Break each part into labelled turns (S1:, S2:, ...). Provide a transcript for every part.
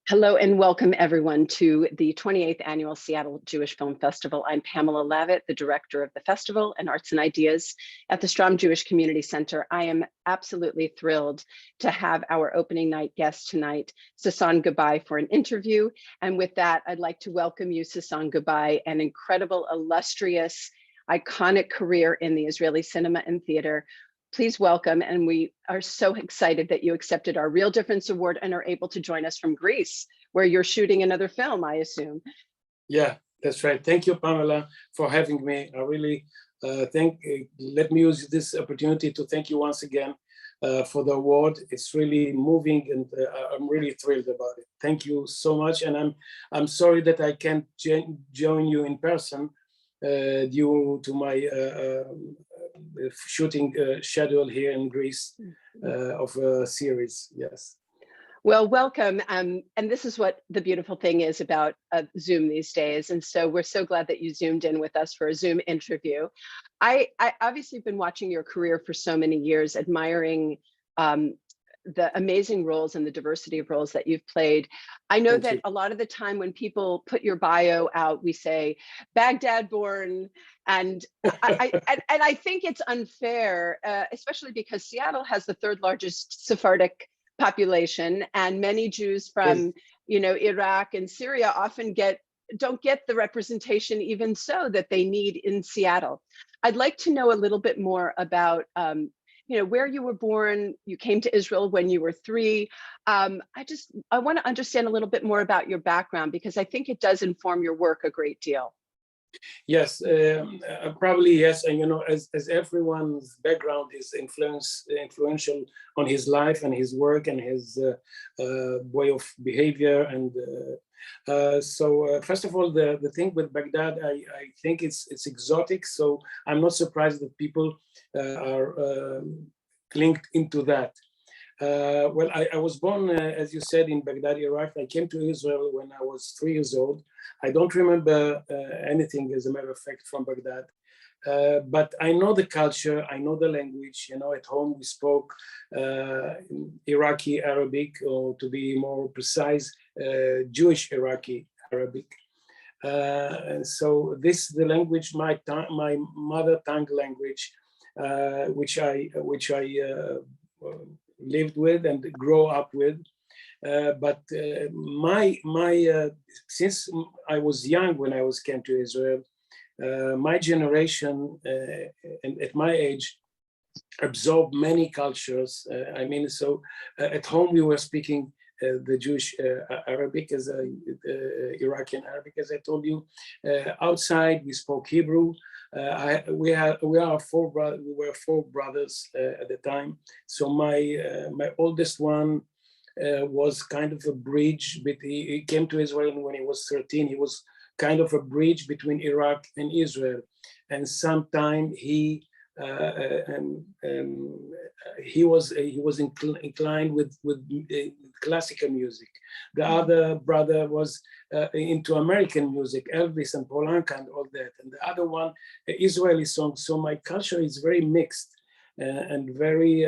S1: Hello and welcome everyone to the 28th Annual Seattle Jewish Film Festival. I'm Pamela Lavitt, the director of the festival and Arts and Ideas at the Strom Jewish Community Center. I am absolutely thrilled to have our opening night guest tonight, Sasson Gabay, for an interview. And with that, I'd like to welcome you, Sasson Gabay, an incredible, illustrious, iconic career in the Israeli cinema and theater. Please welcome, and we are so excited that you accepted our Real Difference Award and are able to join us from Greece, where you're shooting another film, I assume.
S2: Yeah, that's right. Thank you, Pamela, for having me. I really let me use this opportunity to thank you once again for the award. It's really moving, and I'm really thrilled about it. Thank you so much, and I'm sorry that I can't join you in person due to my shooting schedule here in Greece of a series. Yes.
S1: Well, welcome. And this is what the beautiful thing is about Zoom these days. And so we're so glad that you Zoomed in with us for a Zoom interview. I obviously have been watching your career for so many years, admiring the amazing roles and the diversity of roles that you've played. I know that a lot of the time when people put your bio out, we say Baghdad-born, and I think it's unfair, especially because Seattle has the third largest Sephardic population, and many Jews from Iraq and Syria often don't get the representation even so that they need in Seattle. I'd like to know a little bit more about where you were born. You came to Israel when you were 3. I want to understand a little bit more about your background, because I think it does inform your work a great deal.
S2: Yes, probably yes. And as everyone's background is influential on his life and his work and his way of behavior. And so first of all, the thing with Baghdad, I think it's exotic. So I'm not surprised that people are linked into that. Well, I was born, as you said, in Baghdad, Iraq. I came to Israel when I was 3 years old. I don't remember anything, as a matter of fact, from Baghdad. But I know the culture, I know the language. At home we spoke Iraqi Arabic, or to be more precise, Jewish Iraqi Arabic. And so this is the language, my mother tongue language, which I lived with and grew up with. But since I was young when I came to Israel, my generation and at my age absorbed many cultures. So at home we were speaking the Jewish Arabic, as Iraqi Arabic, as I told you. Outside we spoke Hebrew. We were 4 brothers at the time. So my oldest one was kind of a bridge, but he came to Israel when he was 13. He was kind of a bridge between Iraq and Israel, and sometime he was inclined with classical music. The other brother was into American music, Elvis and Polanka and all that, and the other one Israeli songs. So my culture is very mixed and very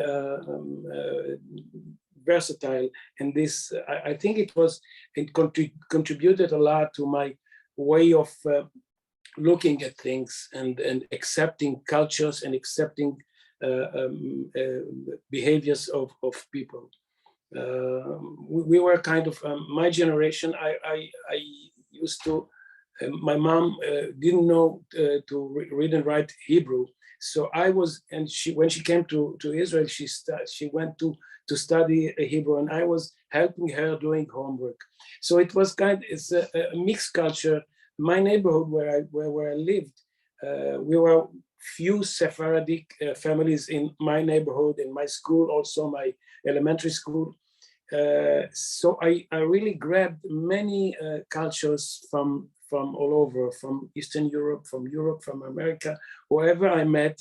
S2: versatile. And this, I think it contributed a lot to my way of looking at things and accepting cultures and accepting behaviors of people. We were kind of, my generation, I used to, my mom didn't know to read and write Hebrew. So when she came to Israel, she went to study Hebrew, and I was helping her doing homework. So it was it's a mixed culture. My neighborhood where I lived, we were few Sephardic families in my neighborhood, in my school, also my elementary school. So I really grabbed many cultures from all over, from Eastern Europe, from America, wherever I met.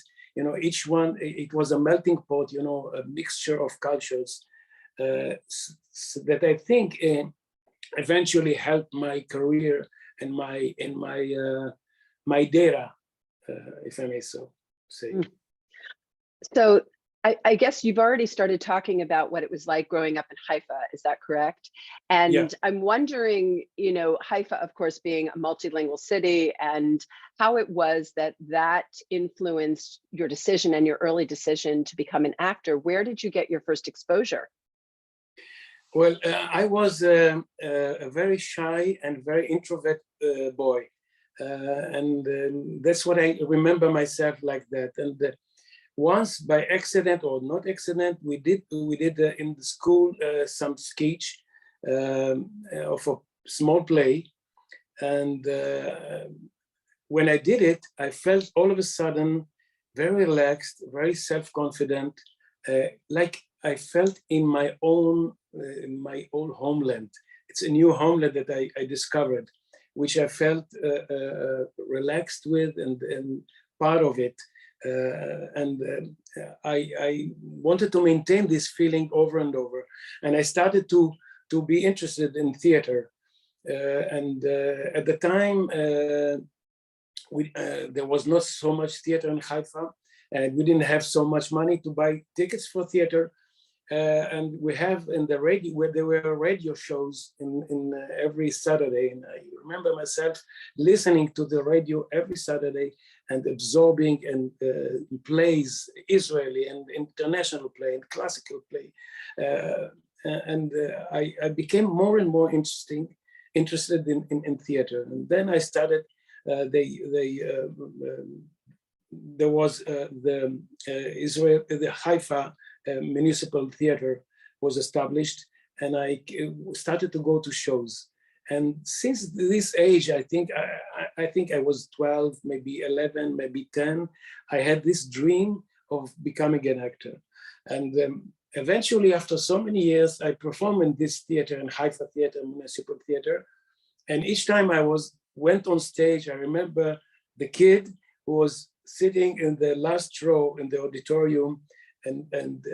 S2: Each one, it was a melting pot, a mixture of cultures so that I think eventually helped my career and my data, if I may so say.
S1: So I guess you've already started talking about what it was like growing up in Haifa. Is that correct?
S2: Yeah.
S1: And I'm wondering, you know, Haifa, of course, being a multilingual city, and how it was that that influenced your decision and your early decision to become an actor. Where did you get your first exposure?
S2: Well, I was a very shy and very introvert boy. And that's what I remember myself like that. And once by accident or not accident, we did in the school some sketch of a small play. And when I did it, I felt all of a sudden very relaxed, very self-confident, like I felt in my own homeland. It's a new homeland that I discovered, which I felt relaxed with and part of it. I wanted to maintain this feeling over and over. And I started to be interested in theater. At the time, there was not so much theater in Haifa, and we didn't have so much money to buy tickets for theater. And we have in the radio, where there were radio shows in every Saturday. And I remember myself listening to the radio every Saturday and absorbing and plays, Israeli and international play and classical play. I became more and more interested in theater. And then I started, there was the Haifa Municipal Theater was established, and I started to go to shows. And since this age, I think I was 12, maybe 11, maybe 10, I had this dream of becoming an actor. And eventually, after so many years, I performed in this theater, in Haifa Theater, Municipal Theater. And each time I went on stage, I remember the kid who was sitting in the last row in the auditorium and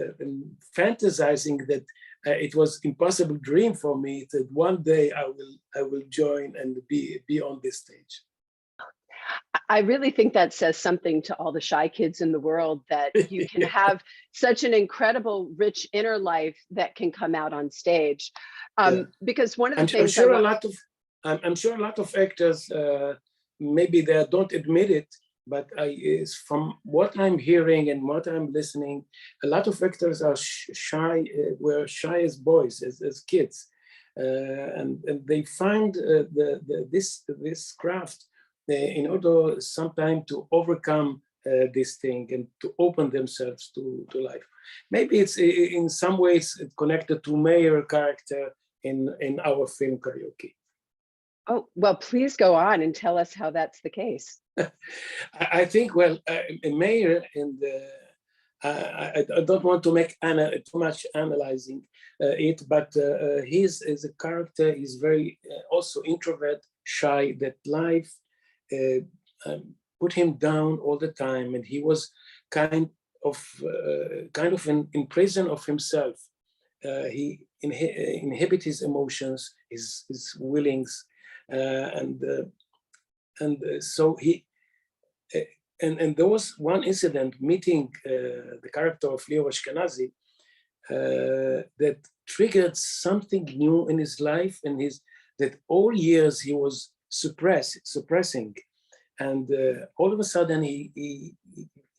S2: fantasizing that it was impossible dream for me that one day I will join and be on this stage.
S1: I really think that says something to all the shy kids in the world, that you can have such an incredible, rich inner life that can come out on stage. Because one of the things
S2: I'm sure a lot of actors, maybe they don't admit it, but from what I'm hearing and what I'm listening, a lot of actors are shy, were shy as boys, as kids. And they find this craft in order sometime to overcome this thing and to open themselves to life. Maybe it's in some ways connected to Mayer character in our film Karaoke.
S1: Oh, well, please go on and tell us how that's the case.
S2: I think, well, Mayer and I don't want to make too much analyzing it, but his as a character is very also introvert, shy. That life put him down all the time, and he was kind of in prison of himself. He inhibit his emotions, his willings, so he. And there was one incident meeting the character of Leo Ashkenazi that triggered something new in his life, and that all years he was suppressing, and all of a sudden he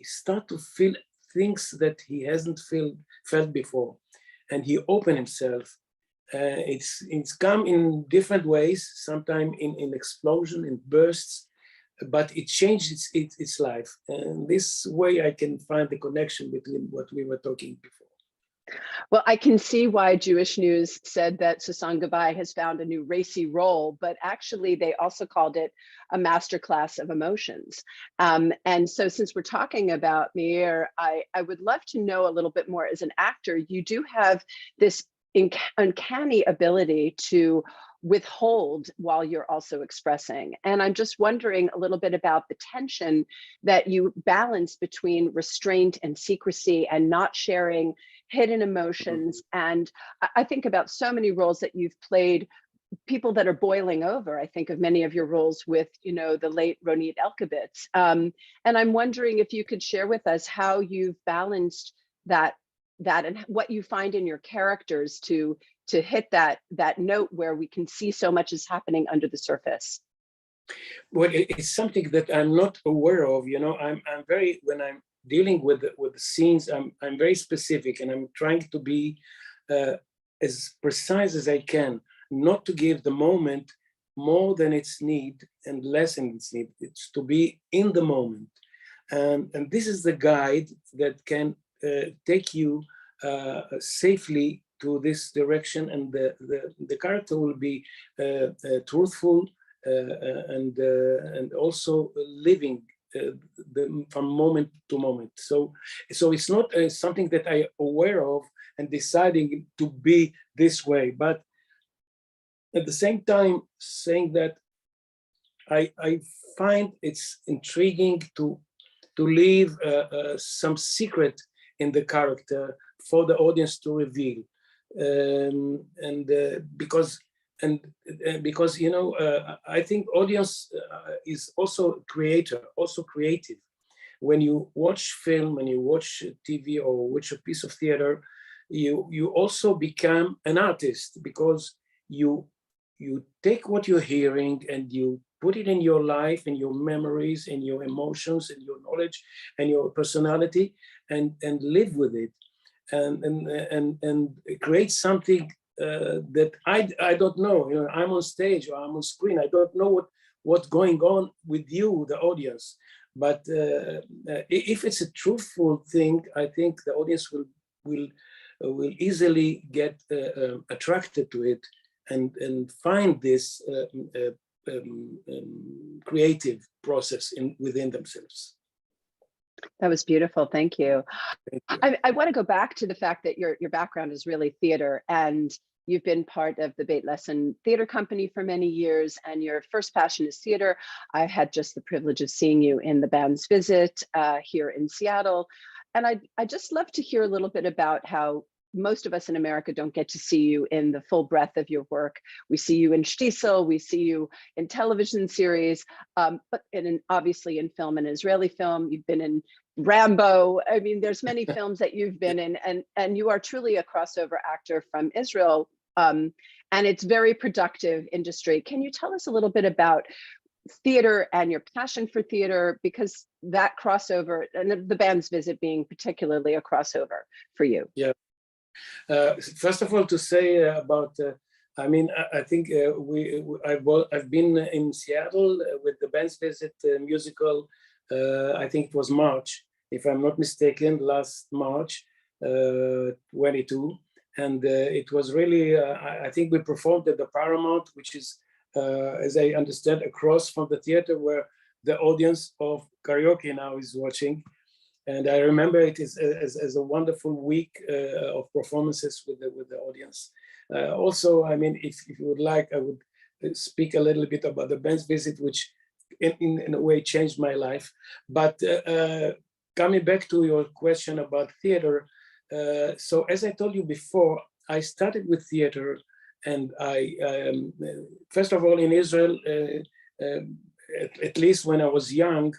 S2: started to feel things that he hasn't felt before, and he opened himself. It's come in different ways, sometimes in explosion, in bursts. But it changed its life. And this way I can find the connection between what we were talking before.
S1: Well, I can see why Jewish News said that Sasson Gabay has found a new racy role, but actually they also called it a masterclass of emotions. And so since we're talking about Meir, I would love to know a little bit more. As an actor, you do have this uncanny ability to withhold while you're also expressing. And I'm just wondering a little bit about the tension that you balance between restraint and secrecy and not sharing hidden emotions. And I think about so many roles that you've played, people that are boiling over. I think of many of your roles with, you know, the late Ronit Elkabetz. And I'm wondering if you could share with us how you've balanced that and what you find in your characters to hit that note where we can see so much is happening under the surface?
S2: Well, it's something that I'm not aware of. You know, I'm very, when I'm dealing with the scenes, I'm very specific, and I'm trying to be as precise as I can, not to give the moment more than its need and less than its need. It's to be in the moment, and this is the guide that can take you safely to this direction, and the character will be truthful and also living from moment to moment. So it's not something that I'm aware of and deciding to be this way, but at the same time saying that I find it's intriguing to leave some secret in the character for the audience to reveal, because you know, I think audience is also creator, also creative. When you watch film, when you watch TV or watch a piece of theater, you also become an artist, because you take what you're hearing and you put it in your life, in your memories, in your emotions, in your knowledge, and your personality, and live with it, and create something that I don't know. You know, I'm on stage or I'm on screen. I don't know what's going on with you, the audience. But if it's a truthful thing, I think the audience will easily get attracted to it and find this creative process within themselves.
S1: That was beautiful. Thank you.
S2: Thank you.
S1: I want to go back to the fact that your background is really theater, and you've been part of the Beit Lessin Theatre Company for many years, and your first passion is theater. I had just the privilege of seeing you in the band's visit here in Seattle. And I'd just love to hear a little bit about how most of us in America don't get to see you in the full breadth of your work. We see you in Shtisel, we see you in television series, but obviously in film and Israeli film. You've been in RAMBO. I mean, there's many films that you've been in, and you are truly a crossover actor from Israel. And it's very productive industry. Can you tell us a little bit about theater and your passion for theater, because that crossover, and the band's visit being particularly a crossover for you?
S2: Yeah. First of all, to say about, I mean, I think I've been in Seattle with the band's visit musical. I think it was March, if I'm not mistaken, last March 22. And it was really, I think we performed at the Paramount, which is, as I understand, across from the theater where the audience of karaoke now is watching. And I remember it as a wonderful week of performances with the audience. Also, I mean, if you would like, I would speak a little bit about the band's visit, which in a way changed my life. But coming back to your question about theater, so as I told you before, I started with theater, and I, first of all, in Israel, at least when I was young,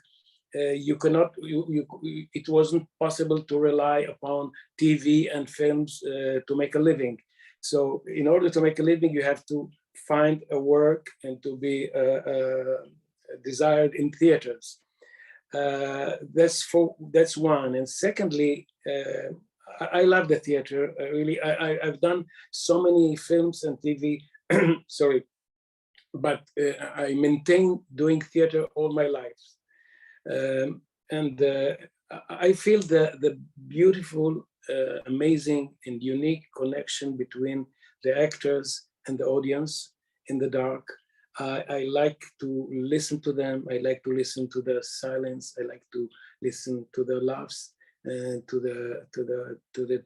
S2: it wasn't possible to rely upon TV and films to make a living. So in order to make a living, you have to find a work and to be desired in theaters. That's one. And secondly, I love the theater. Really, I've done so many films and TV, sorry, but I maintain doing theater all my life. And I feel the beautiful, amazing and unique connection between the actors and the audience in the dark. I like to listen to them. I like to listen to the silence. I like to listen to the laughs and to the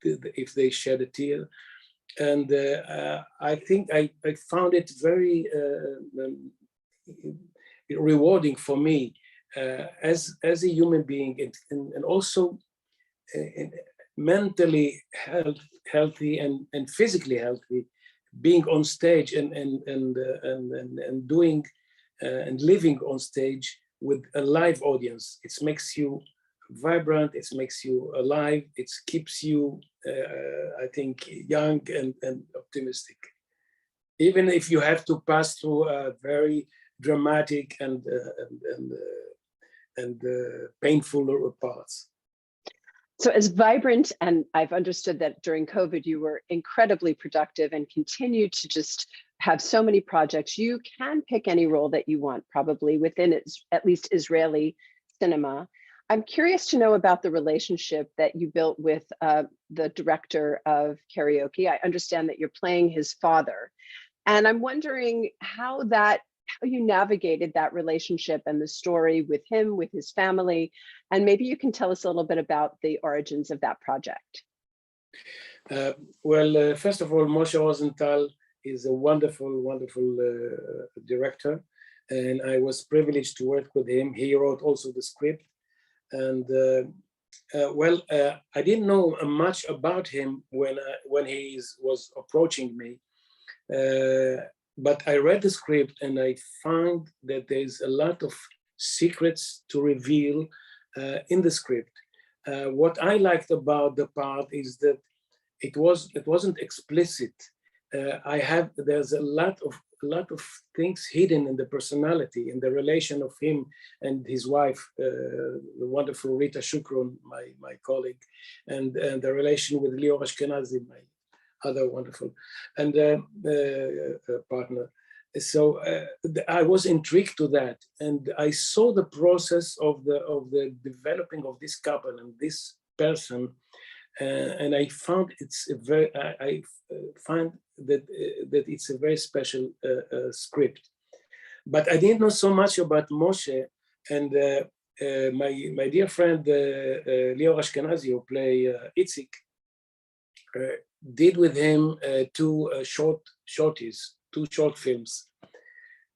S2: if they shed a tear. And I think I found it very rewarding for me as a human being, and also mentally healthy and physically healthy, being on stage and doing and living on stage with a live audience. It makes you vibrant, it makes you alive, it keeps you, I think, young and optimistic. Even if you have to pass through a very dramatic and painful parts.
S1: So as vibrant, and I've understood that during COVID, you were incredibly productive and continue to just have so many projects. You can pick any role that you want, probably within at least Israeli cinema. I'm curious to know about the relationship that you built with the director of KARAOKE. I understand that you're playing his father. And I'm wondering how you navigated that relationship and the story with him, with his family, and maybe you can tell us a little bit about the origins of that project.
S2: First of all, Moshe Rosenthal is a wonderful, wonderful director, and I was privileged to work with him. He wrote also the script, and I didn't know much about him when he was approaching me. But I read the script and I found that there's a lot of secrets to reveal in the script. What I liked about the part is that it wasn't explicit. There's a lot of things hidden in the personality, in the relation of him and his wife, the wonderful Rita Shukron, my colleague, and the relation with Lior Ashkenazi, my other wonderful and partner. So I was intrigued to that, and I saw the process of the developing of this couple and this person, and I found I find that it's a very special script. But I didn't know so much about Moshe, and my dear friend Lior Ashkenazi, who play Itzik, did with him two short films,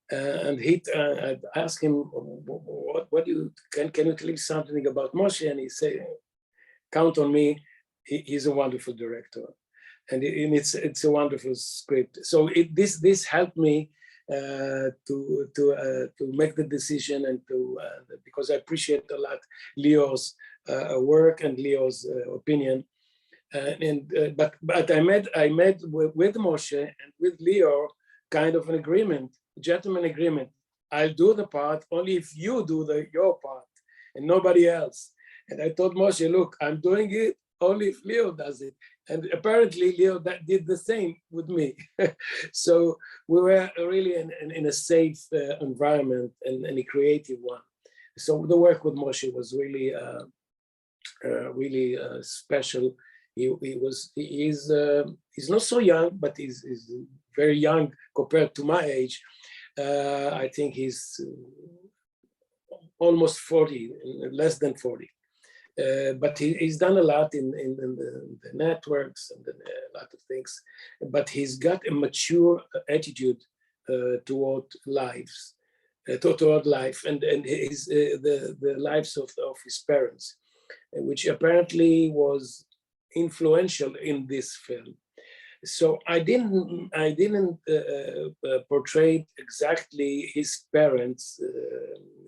S2: and I asked him, "What can you tell me something about Moshe?" And he said, "Count on me. He's a wonderful director, and it's a wonderful script." So this helped me to make the decision, and because I appreciate a lot Lior's work and Lior's opinion. But I made with Moshe and with Lior kind of an agreement, gentleman agreement. I'll do the part only if you do your part and nobody else. And I told Moshe, look, I'm doing it only if Lior does it. And apparently Lior did the same with me. So we were really in a safe environment and a creative one. So the work with Moshe was really, really special. He's not so young, but he's very young compared to my age. I think he's almost 40, less than 40. But he's done a lot in the networks and a lot of things. But he's got a mature attitude toward life, and the lives of his parents, which apparently was influential in this film. So I didn't portray exactly his parents,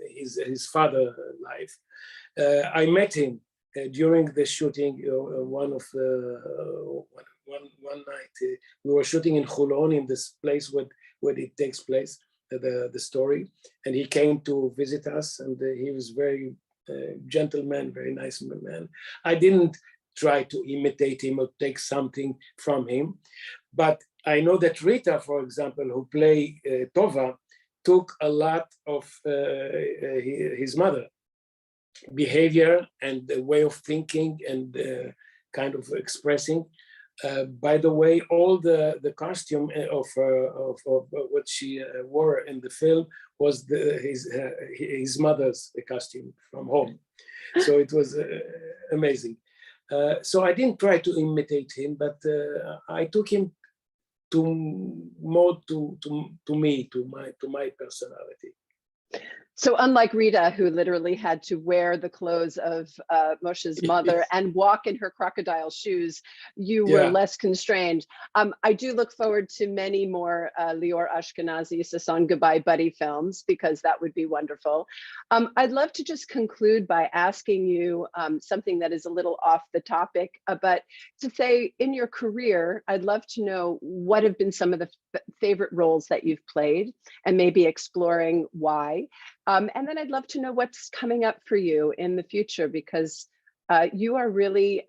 S2: his father life. I met him during the shooting. One night we were shooting in Holon, in this place where it takes place, the story, and he came to visit us, and he was very gentleman, very nice man. I didn't try to imitate him or take something from him, but I know that Rita, for example, who played Tova, took a lot of his mother behavior and the way of thinking and kind of expressing. By the way, all the costume of what she wore in the film was his mother's costume from home. So it was amazing. So I didn't try to imitate him, but I took him to my personality.
S1: So unlike Rita, who literally had to wear the clothes of Moshe's mother and walk in her crocodile shoes, you were less constrained. I do look forward to many more Lior Ashkenazi, Sasson Gabay buddy films, because that would be wonderful. I'd love to just conclude by asking you something that is a little off the topic, but to say, in your career, I'd love to know what have been some of the favorite roles that you've played, and maybe exploring why. And then I'd love to know what's coming up for you in the future, because you are really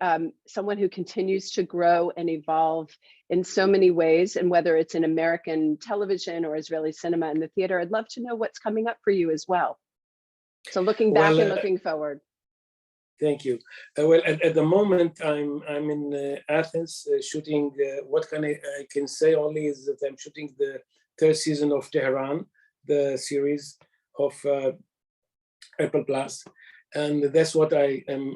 S1: someone who continues to grow and evolve in so many ways. And whether it's in American television or Israeli cinema and the theater, I'd love to know what's coming up for you as well. So looking back and looking forward.
S2: Thank you. Well, at the moment, I'm in Athens shooting. What I can say only is that I'm shooting the 3rd season of Tehran, the series of Apple Plus, and that's what I am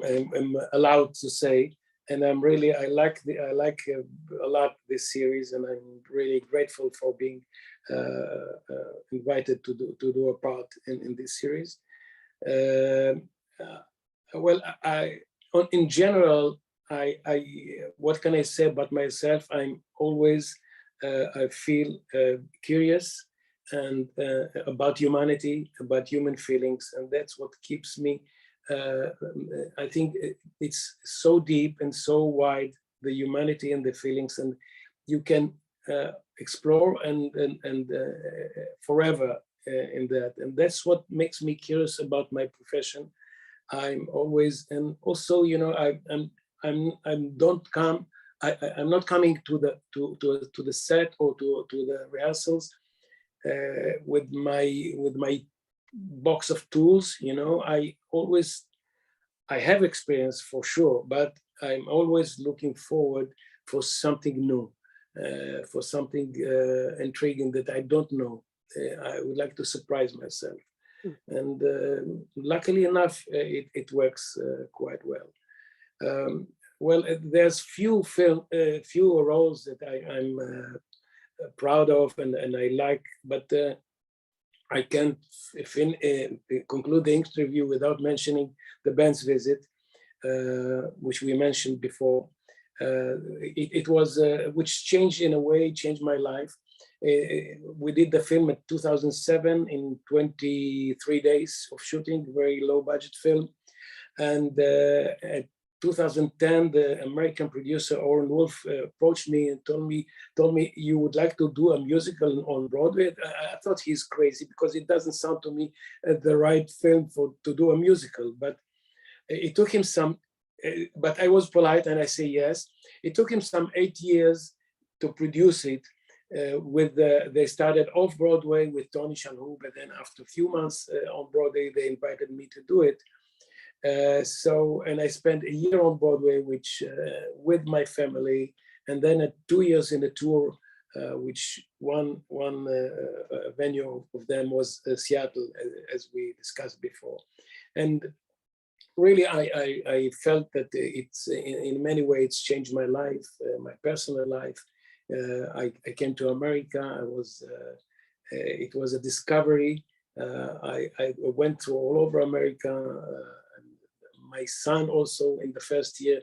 S2: allowed to say. And I like a lot this series, and I'm really grateful for being invited to do a part in this series. Well, in general, what can I say about myself? I'm always, I feel curious and about humanity, about human feelings, and that's what keeps me. I think it's so deep and so wide, the humanity and the feelings, and you can explore and forever in that, and that's what makes me curious about my profession. I'm always, and also, you know, I'm not coming to the set or to the rehearsals with my box of tools. You know, I have experience for sure, but I'm always looking forward for something new, for something intriguing that I don't know. I would like to surprise myself. And luckily enough, it works quite well. Well, there's few roles that I'm proud of and I like, but I can't conclude the interview without mentioning the band's visit, which we mentioned before. It was, which changed my life. We did the film in 2007 in 23 days of shooting, very low budget film. And at 2010, the American producer Oren Wolf approached me and told me you would like to do a musical on Broadway. I thought he's crazy because it doesn't sound to me the right film to do a musical. But it took him some, but I was polite and I say yes. It took him some 8 years to produce it. They started off Broadway with Tony Shalhoub, but then after a few months on Broadway, they invited me to do it. And I spent a year on Broadway, which with my family, and then 2 years in a tour, which one venue of them was Seattle, as we discussed before. And really, I felt that it's in many ways it's changed my life, my personal life. I came to America. It was a discovery. I went through all over America. My son also in the first year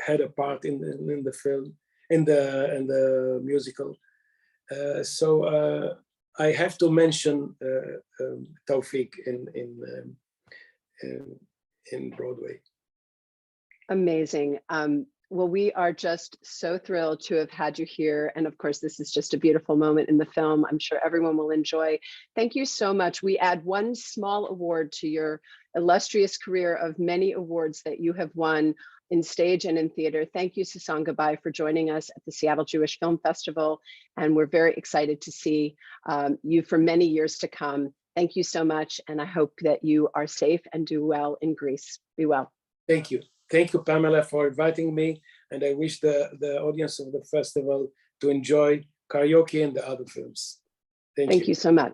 S2: had a part in the film, in the musical. So I have to mention Taufik in Broadway.
S1: Amazing. Well, we are just so thrilled to have had you here. And of course, this is just a beautiful moment in the film. I'm sure everyone will enjoy. Thank you so much. We add one small award to your illustrious career of many awards that you have won in stage and in theater. Thank you, Sasson Gabay, for joining us at the Seattle Jewish Film Festival. And we're very excited to see you for many years to come. Thank you so much. And I hope that you are safe and do well in Greece. Be well.
S2: Thank you. Thank you, Pamela, for inviting me. And I wish the audience of the festival to enjoy Karaoke and the other films. Thank you.
S1: Thank you so much.